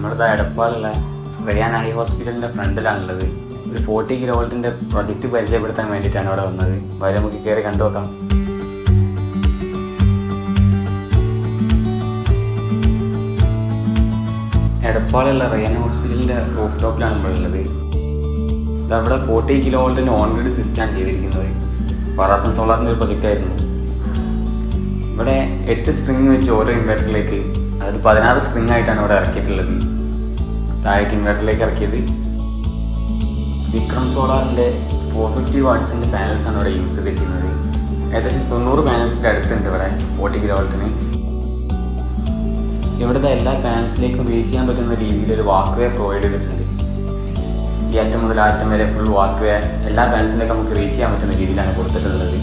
നമ്മളിത് എടപ്പാളുള്ള Ryan I ഹോസ്പിറ്റലിൻ്റെ ഫ്രണ്ടിലാണുള്ളത്. ഒരു 40 kV പ്രൊജക്റ്റ് പരിചയപ്പെടുത്താൻ വേണ്ടിയിട്ടാണ് അവിടെ വന്നത്. വരെ നമുക്ക് കയറി കണ്ടു നോക്കാം. എടപ്പാളുള്ള റയാൻ ഹോസ്പിറ്റലിൻ്റെ റൂഫ് ടോപ്പിലാണ് നമ്മളുള്ളത്. ഇതവിടെ 40 kV ഓൺഗ്രിഡ് സിസ്റ്റമാണ് ചെയ്തിരിക്കുന്നത്. ഫറാസൺ സോളാറിൻ്റെ ഒരു പ്രൊജക്റ്റായിരുന്നു. ഇവിടെ 8 സ്ട്രിങ് വെച്ച് ഓരോ ഇൻവെർട്ടറിലേക്ക്, അതായത് 16 സ്ട്രിങ് ആയിട്ടാണ് ഇവിടെ ഇറക്കിയിട്ടുള്ളത്. താഴേക്ക് ഇൻവെർട്ടറിലേക്ക് ഇറക്കിയത് വിക്രം സോളാറിൻ്റെ 450 വാട്ട്സിൻ്റെ പാനൽസാണ് ഇവിടെ യൂസ് ചെയ്തിരിക്കുന്നത്. ഏകദേശം 90 പാനൽസിൻ്റെ അടുത്തുണ്ട് ഇവിടെ 40 kV. ഇവിടുത്തെ എല്ലാ പാനൽസിലേക്കും റീച്ച് ചെയ്യാൻ പറ്റുന്ന രീതിയിൽ ഒരു വാക്ക് വേ പ്രൊവൈഡ് ചെയ്തിട്ടുണ്ട്. ഈ അറ്റം മുതൽ ആ അറ്റം വരെ ഫുൾ വാക്ക് വേ എല്ലാ പാനൽസിലേക്കും നമുക്ക് റീച്ച് ചെയ്യാൻ പറ്റുന്ന രീതിയിലാണ് കൊടുത്തിട്ടുള്ളത്.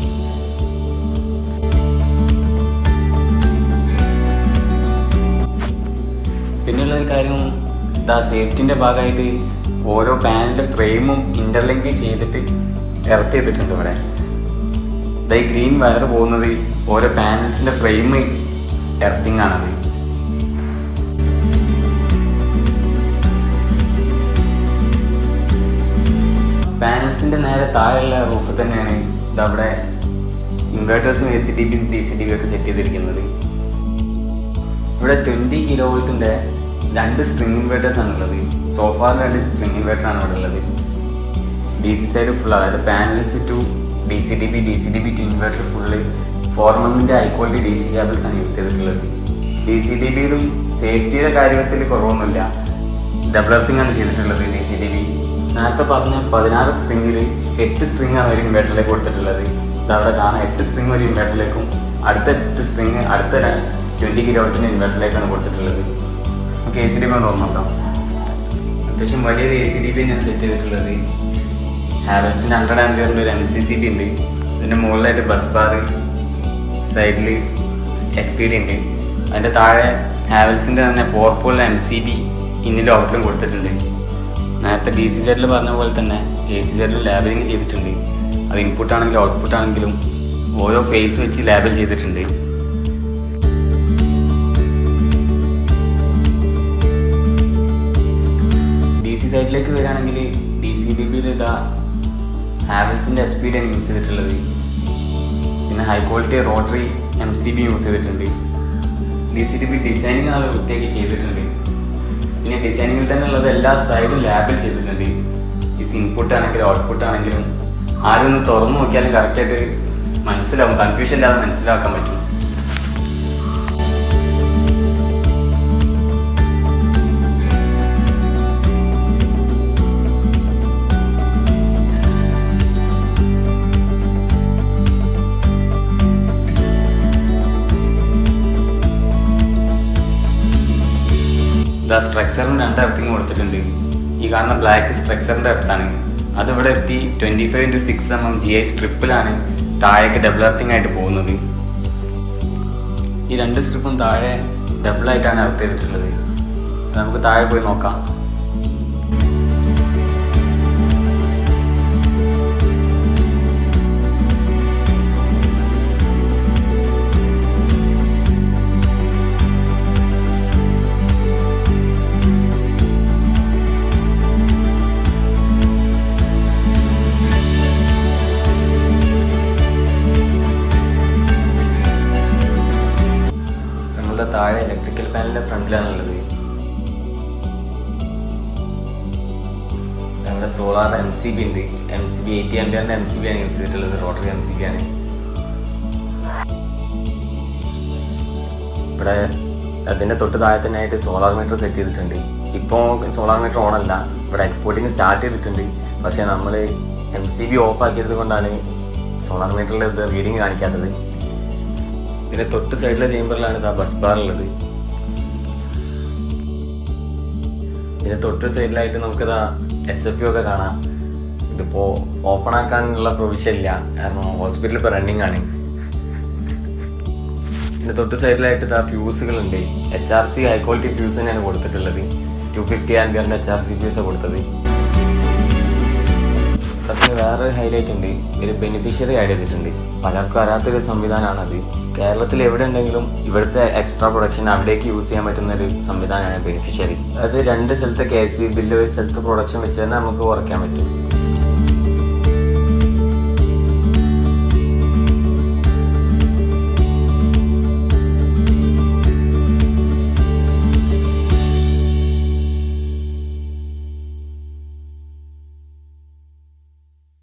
പിന്നെയുള്ളൊരു കാര്യം, സേഫ്റ്റിൻ്റെ ഭാഗമായിട്ട് ഓരോ പാനലിൻ്റെ ഫ്രെയിമും ഇൻ്റർലിങ്ക് ചെയ്തിട്ട് എർത്ത് ചെയ്തിട്ടുണ്ട് ഇവിടെ. ഈ ഗ്രീൻ വയർ പോകുന്നത് ഓരോ പാനൽസിൻ്റെ ഫ്രെയിം എർത്തിങ് ആണത്. പാനൽസിൻ്റെ നേരെ താഴെയുള്ള റൂഫ് തന്നെയാണ് ഇതവിടെ ഇൻവേർട്ടേഴ്സും ACDB DCDB ഒക്കെ സെറ്റ് ചെയ്തിരിക്കുന്നത്. ഇവിടെ 20 kV 2 സ്ട്രിങ് ഇൻവേർട്ടേഴ്സാണുള്ളത്. സോഫാറിൽ 2 സ്ട്രിങ് ഇൻവേർട്ടറാണ് ഇവിടെ ഉള്ളത്. DC സൈഡ് ഫുൾ, അതായത് panels to DCDB to inverter full 4mm high quality DC cables ആണ് യൂസ് ചെയ്തിട്ടുള്ളത്. DCDBയിലും സേഫ്റ്റിയുടെ കാര്യത്തിൽ കുറവൊന്നുമില്ല. ഡബിൾ എർത്തിങ് ആണ് ചെയ്തിട്ടുള്ളത് DCDB. നേരത്തെ പറഞ്ഞ 16 സ്ട്രിങ്ങിൽ 8 സ്ട്രിങ് ആണ് ഒരു ഇൻവേർട്ടറിലേക്ക് കൊടുത്തിട്ടുള്ളത്. ഇതവിടെ കാണാൻ 8 സ്ട്രിങ് ഒരു ഇൻവേർട്ടറിലേക്കും അടുത്ത 8 സ്ട്രിങ് അടുത്ത 20 kV ഇൻവെർട്ടറിലേക്കാണ് കൊടുത്തിട്ടുള്ളത്. നമുക്ക് ACDB ഒന്ന് നോക്കാം. അത്യാവശ്യം വലിയൊരു ACDB തന്നെയാണ് സെറ്റ് ചെയ്തിട്ടുള്ളത്. ഹാവൽസിൻ്റെ 100 ആംപിയറിൻ്റെ ഒരു MCCB ഉണ്ട്. ഇതിൻ്റെ മുകളിലായിട്ട് ബസ് ബാർ, സൈഡിൽ SPD ഉണ്ട്. അതിൻ്റെ താഴെ ഹാവൽസിൻ്റെ തന്നെ 4 പോൾ MCB ഇന്നിലും ഔട്ടിലും കൊടുത്തിട്ടുണ്ട്. നേരത്തെ DC സൈഡിൽ പറഞ്ഞ പോലെ തന്നെ AC സൈഡിൽ ലേബലിംഗ് ചെയ്തിട്ടുണ്ട്. അത് ഇൻപുട്ട് ആണെങ്കിലും ഔട്ട്പുട്ട് ആണെങ്കിലും ഓരോ ഫേസ് വെച്ച് ലേബൽ ചെയ്തിട്ടുണ്ട്. സൈഡിലേക്ക് വരികയാണെങ്കിൽ DCDBയിൽ ഇതാ ഹാവൽസിൻ്റെ SPD ആണ് യൂസ് ചെയ്തിട്ടുള്ളത്. പിന്നെ high quality rotary MCB use ചെയ്തിട്ടുണ്ട്. DCDB ഡിസൈനിങ് നല്ല വൃത്തിയാക്കി ചെയ്തിട്ടുണ്ട്. പിന്നെ ഡിസൈനിങ്ങിൽ തന്നെ ഉള്ളത് എല്ലാ സൈഡും ലാബിൽ ചെയ്തിട്ടുണ്ട്. ഈ ഇൻപുട്ട് ആണെങ്കിലും ഔട്ട്പുട്ട് ആണെങ്കിലും ആരും ഒന്ന് തുറന്നു നോക്കിയാലും കറക്റ്റായിട്ട് മനസ്സിലാവും, കൺഫ്യൂഷൻ ഇല്ലാതെ മനസ്സിലാക്കാൻ പറ്റും. സ്ട്രക്ചറിന് 2 എർത്തിങ് കൊടുത്തിട്ടുണ്ട്. ഈ കാണുന്ന ബ്ലാക്ക് സ്ട്രക്ചറിൻ്റെ എർത്താണ്. അതിവിടെ എത്തി 25x6mm GI സ്ട്രിപ്പിലാണ് താഴേക്ക് ഡബിൾ എർത്തിങ് ആയിട്ട് പോകുന്നത്. ഈ 2 സ്ട്രിപ്പും താഴെ ഡബിളായിട്ടാണ് എർത്ത് ചെയ്തിട്ടുള്ളത്. നമുക്ക് താഴെ പോയി നോക്കാം. താഴെ ഇലക്ട്രിക്കൽ പാനലിൻ്റെ ഫ്രണ്ടിലാണുള്ളത്. നമ്മുടെ സോളാർ MCB ഉണ്ട്. MCB 80 ആംപിയറിൻ്റെ MCB ആണ് യൂസ് ചെയ്തിട്ടുള്ളത്. റോട്ടറി MCB ആണ്. ഇവിടെ അതിൻ്റെ തൊട്ട് താഴെ തന്നെ ആയിട്ട് സോളാർ മീറ്റർ സെറ്റ് ചെയ്തിട്ടുണ്ട്. ഇപ്പോൾ സോളാർ മീറ്റർ ഓണല്ല, ഇവിടെ എക്സ്പോർട്ടിങ് സ്റ്റാർട്ട് ചെയ്തിട്ടുണ്ട്. പക്ഷേ നമ്മൾ MCB ഓഫ് ആക്കിയത് കൊണ്ടാണ് സോളാർ മീറ്ററിൽ ഇത് റീഡിങ് കാണിക്കാത്തത്. ഇതിൻ്റെ തൊട്ട് സൈഡിലെ ചേമ്പറിലാണ് ഇതാ ബസ് ബാർ ഉള്ളത്. ഇതിൻ്റെ തൊട്ട് സൈഡിലായിട്ട് നമുക്കിതാ SFU ഒക്കെ കാണാം. ഇതിപ്പോൾ ഓപ്പൺ ആക്കാനുള്ള പ്രൊവിഷൻ ഇല്ല, കാരണം ഹോസ്പിറ്റൽ ഇപ്പോൾ റണ്ണിങ് ആണ്. ഇതിൻ്റെ തൊട്ട് സൈഡിലായിട്ട് ഇതാ ഫ്യൂസുകളുണ്ട്. HRC ഹൈ ക്വാളിറ്റി ഫ്യൂസ് തന്നെയാണ് കൊടുത്തിട്ടുള്ളത്. 250 ആംപിയറിൻ്റെ HRC ഫ്യൂസാണ് കൊടുത്തത്. അതിന് വേറൊരു ഹൈലൈറ്റ് ഉണ്ട്. ഒരു ബെനിഫിഷ്യറി ആഡ് ചെയ്തിട്ടുണ്ട്. പലർക്കും അറിയാത്തൊരു സംവിധാനമാണത്. കേരളത്തിൽ എവിടെ ഉണ്ടെങ്കിലും ഇവിടുത്തെ എക്സ്ട്രാ പ്രൊഡക്ഷൻ അവിടേക്ക് യൂസ് ചെയ്യാൻ പറ്റുന്ന ഒരു സംവിധാനമാണ് ബെനിഫിഷ്യറി. അത് 2 സ്ഥലത്തെ KSE ബില്ല് ഒരു സ്ഥലത്ത് പ്രൊഡക്ഷൻ വെച്ച് തന്നെ നമുക്ക് കുറയ്ക്കാൻ പറ്റും.